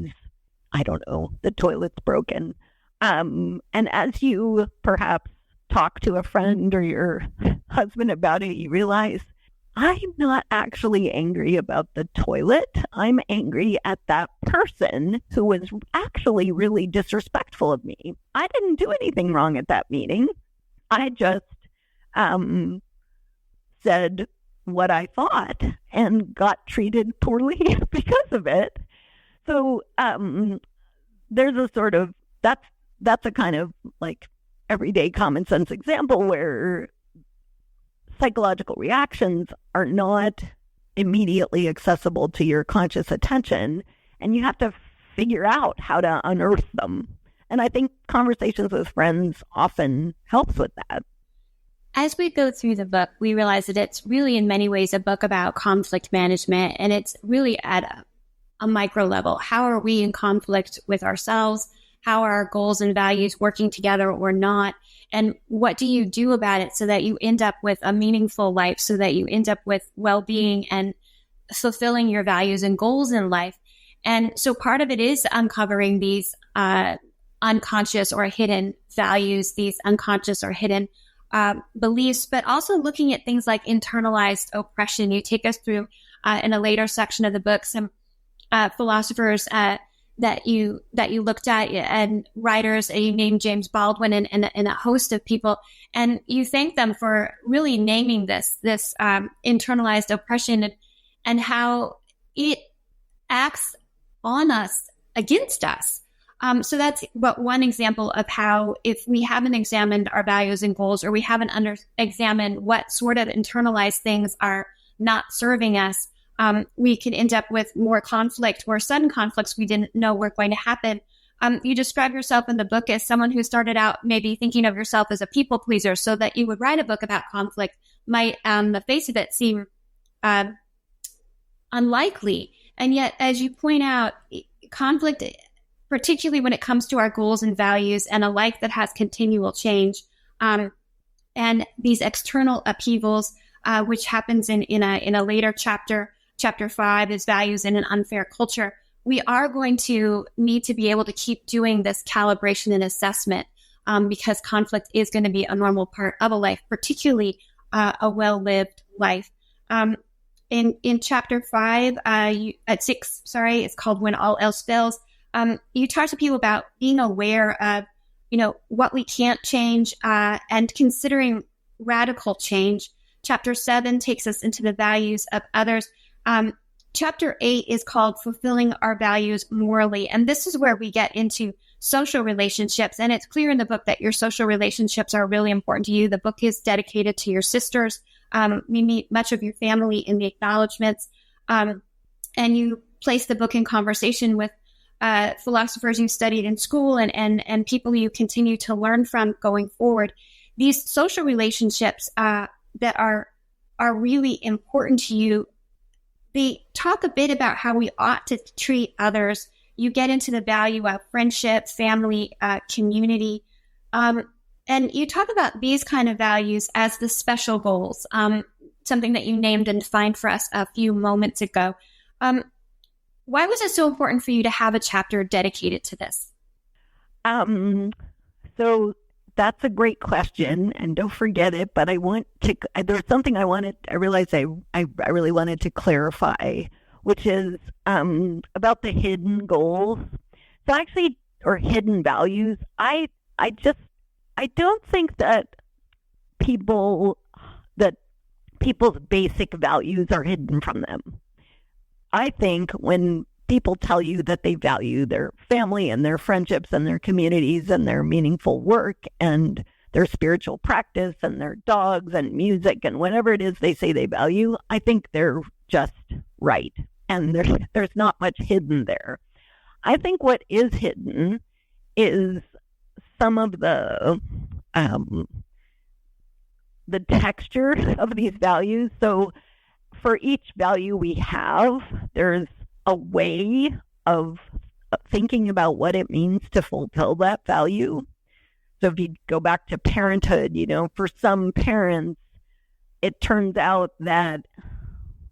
I don't know, the toilet's broken. And as you perhaps talk to a friend or your husband about it, you realize, I'm not actually angry about the toilet. I'm angry at that person who was actually really disrespectful of me. I didn't do anything wrong at that meeting. I just said what I thought and got treated poorly because of it. So there's a sort of, that's a kind of like everyday common sense example where psychological reactions are not immediately accessible to your conscious attention, and you have to figure out how to unearth them. And I think conversations with friends often helps with that. As we go through the book, we realize that it's really in many ways a book about conflict management, and it's really at a micro level. How are we in conflict with ourselves? How are our goals and values working together or not? And what do you do about it so that you end up with a meaningful life, so that you end up with well-being and fulfilling your values and goals in life? And so part of it is uncovering these unconscious or hidden values, these unconscious or hidden beliefs, but also looking at things like internalized oppression. You take us through in a later section of the book some philosophers that you looked at, and writers, and you named James Baldwin and a host of people, and you thank them for really naming this internalized oppression and how it acts on us, against us. So that's but one example of how, if we haven't examined our values and goals, or we haven't examined what sort of internalized things are not serving us, we could end up with more conflict, or sudden conflicts we didn't know were going to happen. You describe yourself in the book as someone who started out maybe thinking of yourself as a people pleaser, so that you would write a book about conflict might, on the face of it, seem unlikely. And yet, as you point out, conflict, particularly when it comes to our goals and values and a life that has continual change, and these external upheavals, which happens in a later chapter. Chapter 5 is values in an unfair culture. We are going to need to be able to keep doing this calibration and assessment, because conflict is going to be a normal part of a life, particularly a well-lived life. In chapter 5, at 6, it's called When All Else Fails. You talk to people about being aware of, what we can't change, and considering radical change. Chapter 7 takes us into the values of others. Chapter 8 is called Fulfilling Our Values Morally. And this is where we get into social relationships. And it's clear in the book that your social relationships are really important to you. The book is dedicated to your sisters. We meet much of your family in the acknowledgments. And you place the book in conversation with philosophers you studied in school and people you continue to learn from going forward. These social relationships that are really important to you, they talk a bit about how we ought to treat others. You get into the value of friendship, family, community. And you talk about these kind of values as the special goals, something that you named and defined for us a few moments ago. Why was it so important for you to have a chapter dedicated to this? So that's a great question, and don't forget it, but there's something I realized I really wanted to clarify, which is about the hidden goals. So actually, or hidden values, I don't think that people's basic values are hidden from them. I think when people tell you that they value their family and their friendships and their communities and their meaningful work and their spiritual practice and their dogs and music and whatever it is they say they value, I think they're just right. And there's not much hidden there. I think what is hidden is some of the texture of these values. So for each value we have, there's a way of thinking about what it means to fulfill that value. So if you go back to parenthood, for some parents, it turns out that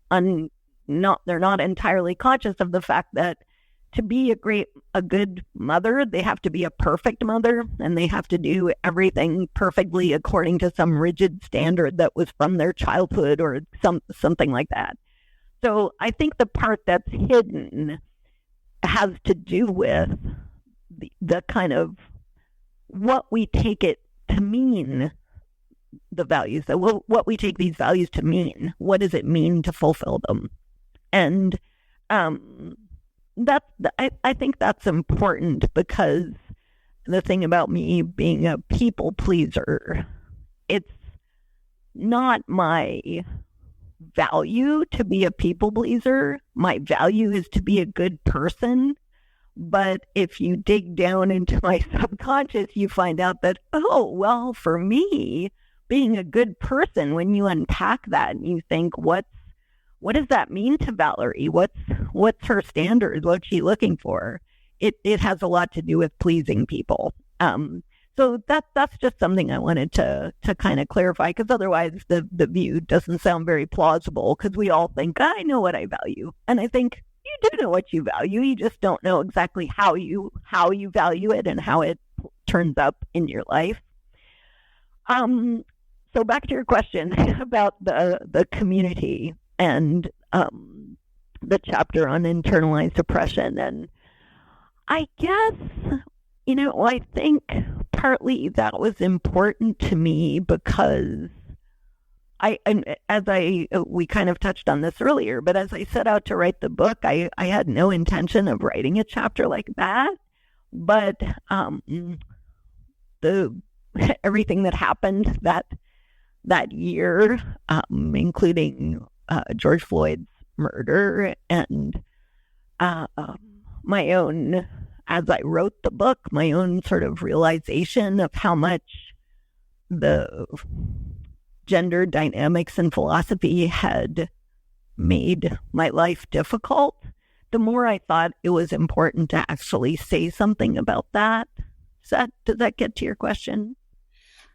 they're not entirely conscious of the fact that to be a good mother, they have to be a perfect mother, and they have to do everything perfectly according to some rigid standard that was from their childhood or something like that. So I think the part that's hidden has to do with the kind of what we take it to mean, the values, what we take these values to mean. What does it mean to fulfill them? And I think that's important, because the thing about me being a people pleaser, it's not my value to be a people pleaser. My value is to be a good person. But if you dig down into my subconscious, you find out that, oh, well, for me, being a good person, when you unpack that and you think, what does that mean to Valerie? What's her standards? What's she looking for? It has a lot to do with pleasing people. So that's just something I wanted to kind of clarify, because otherwise the view doesn't sound very plausible, because we all think, I know what I value. And I think you do know what you value. You just don't know exactly how you value it and how it turns up in your life. So back to your question about the community and the chapter on internalized oppression. And I guess, I think partly that was important to me because we kind of touched on this earlier, but as I set out to write the book, I had no intention of writing a chapter like that. But everything that happened that year, including George Floyd's murder, and my own, as I wrote the book, my own sort of realization of how much the gender dynamics in philosophy had made my life difficult, the more I thought it was important to actually say something about that. Does that get to your question?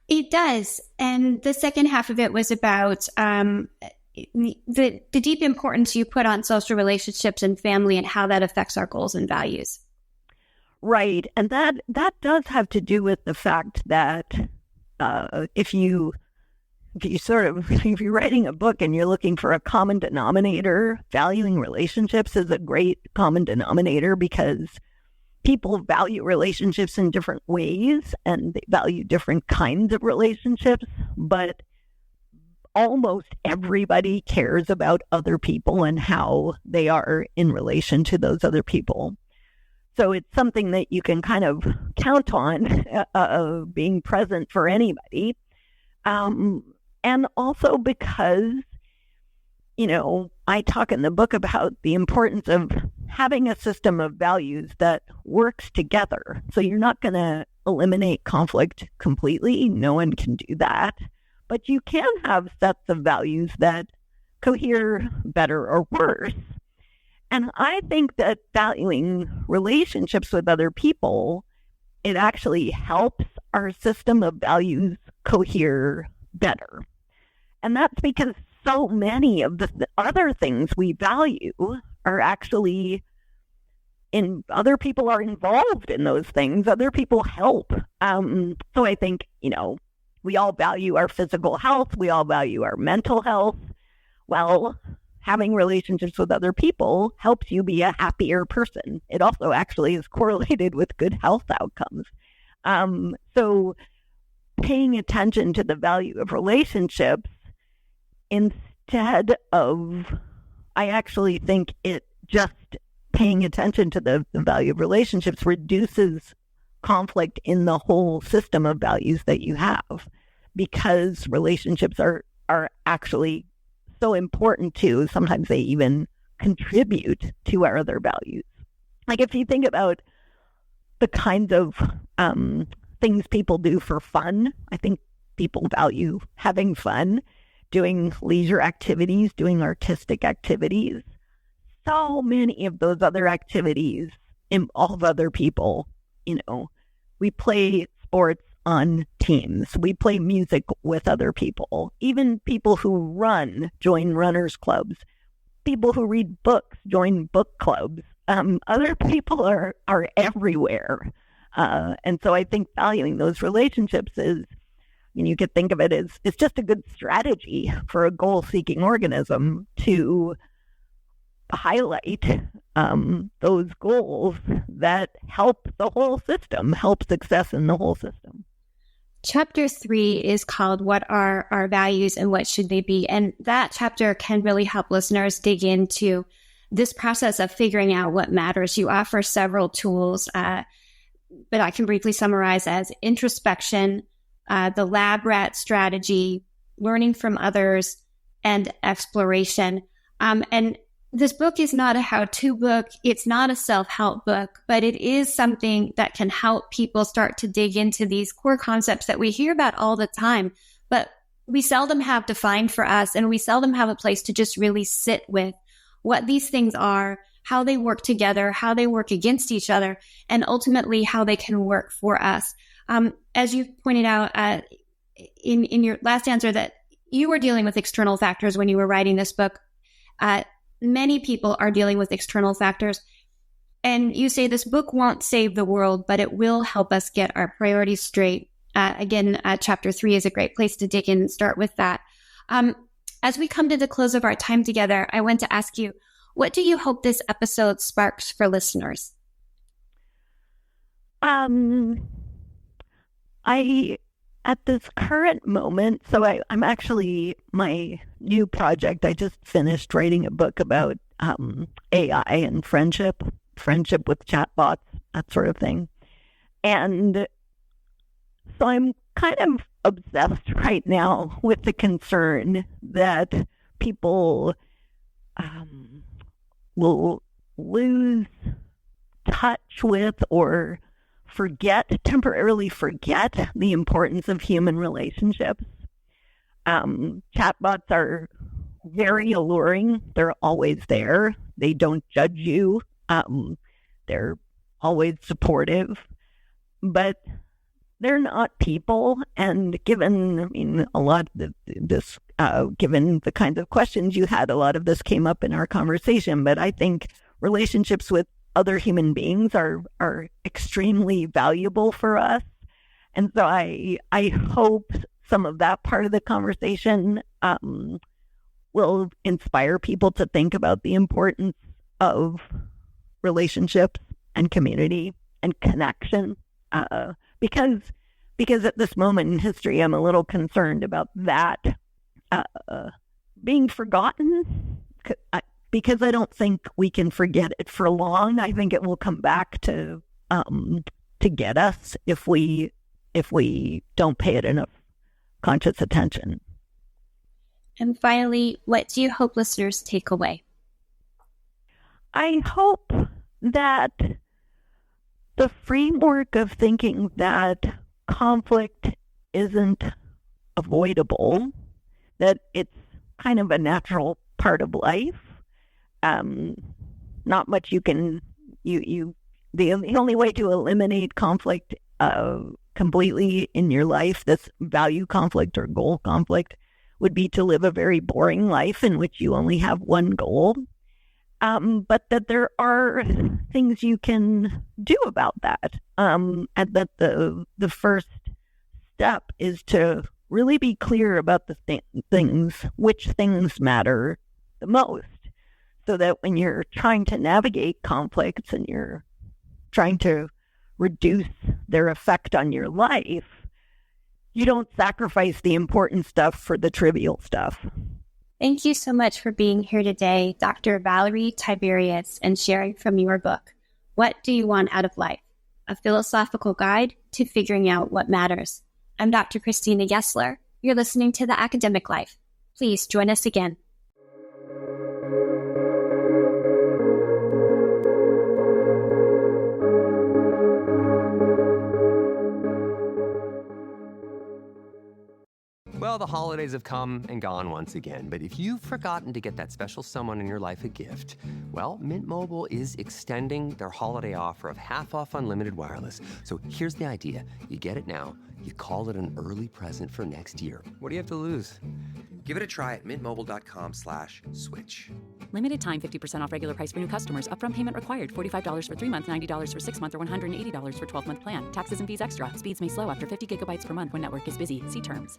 It does. And the second half of it was about the deep importance you put on social relationships and family and how that affects our goals and values. Right. And that does have to do with the fact that if you're writing a book and you're looking for a common denominator, valuing relationships is a great common denominator, because people value relationships in different ways and they value different kinds of relationships, but almost everybody cares about other people and how they are in relation to those other people. So it's something that you can kind of count on being present for anybody. And also because, I talk in the book about the importance of having a system of values that works together. So you're not going to eliminate conflict completely. No one can do that. But you can have sets of values that cohere better or worse. And I think that valuing relationships with other people, it actually helps our system of values cohere better. And that's because so many of the other things we value are actually other people are involved in those things. Other people help. So I think, we all value our physical health. We all value our mental health. Well, having relationships with other people helps you be a happier person. It also actually is correlated with good health outcomes. So paying attention to the value of relationships instead of, I actually think it just paying attention to the value of relationships reduces conflict in the whole system of values that you have, because relationships are actually so important to, sometimes they even contribute to our other values. Like if you think about the kinds of things people do for fun, I think people value having fun, doing leisure activities, doing artistic activities. So many of those other activities involve other people. You know, we play sports on teams. We play music with other people. Even people who run join runners clubs. People who read books join book clubs. Other people are everywhere. And so I think valuing those relationships is, you could think of it as, it's just a good strategy for a goal-seeking organism to highlight those goals that help the whole system, help success in the whole system. Chapter 3 is called What Are Our Values and What Should They Be? And that chapter can really help listeners dig into this process of figuring out what matters. You offer several tools, but I can briefly summarize as introspection, the lab rat strategy, learning from others, and exploration. And this book is not a how-to book. It's not a self-help book, but it is something that can help people start to dig into these core concepts that we hear about all the time, but we seldom have defined for us, and we seldom have a place to just really sit with what these things are, how they work together, how they work against each other, and ultimately how they can work for us. As you pointed out in your last answer, that you were dealing with external factors when you were writing this book. Many people are dealing with external factors. And you say this book won't save the world, but it will help us get our priorities straight. Again, chapter 3 is a great place to dig in and start with that. As we come to the close of our time together, I want to ask you, what do you hope this episode sparks for listeners? At this current moment, so I'm actually, my new project, I just finished writing a book about AI and friendship with chatbots, that sort of thing. And so I'm kind of obsessed right now with the concern that people will lose touch with or temporarily forget the importance of human relationships. Chatbots are very alluring. They're always there. They don't judge you. They're always supportive, but they're not people. And given, a lot of this, given the kinds of questions you had, a lot of this came up in our conversation, but I think relationships with other human beings are extremely valuable for us. And so I hope some of that part of the conversation will inspire people to think about the importance of relationships and community and connection. Because at this moment in history, I'm a little concerned about that being forgotten. Because I don't think we can forget it for long. I think it will come back to get us if we don't pay it enough conscious attention. And finally, what do you hope listeners take away? I hope that the framework of thinking that conflict isn't avoidable, that it's kind of a natural part of life. Not much you can, the only way to eliminate conflict completely in your life, this value conflict or goal conflict, would be to live a very boring life in which you only have one goal. But that there are things you can do about that. And that the first step is to really be clear about the things, which things matter the most. So that when you're trying to navigate conflicts and you're trying to reduce their effect on your life, you don't sacrifice the important stuff for the trivial stuff. Thank you so much for being here today, Dr. Valerie Tiberius, and sharing from your book, What Do You Want Out of Life? A Philosophical Guide to Figuring Out What Matters. I'm Dr. Christina Gessler. You're listening to The Academic Life. Please join us again. Well, the holidays have come and gone once again, but if you've forgotten to get that special someone in your life a gift, well, Mint Mobile is extending their holiday offer of half off unlimited wireless. So here's the idea. You get it now, you call it an early present for next year. What do you have to lose? Give it a try at mintmobile.com/switch. Limited time 50% off regular price for new customers. Upfront payment required. $45 for 3 months, $90 for 6 months, or $180 for 12-month plan. Taxes and fees extra. Speeds may slow after 50 gigabytes per month when network is busy. See terms.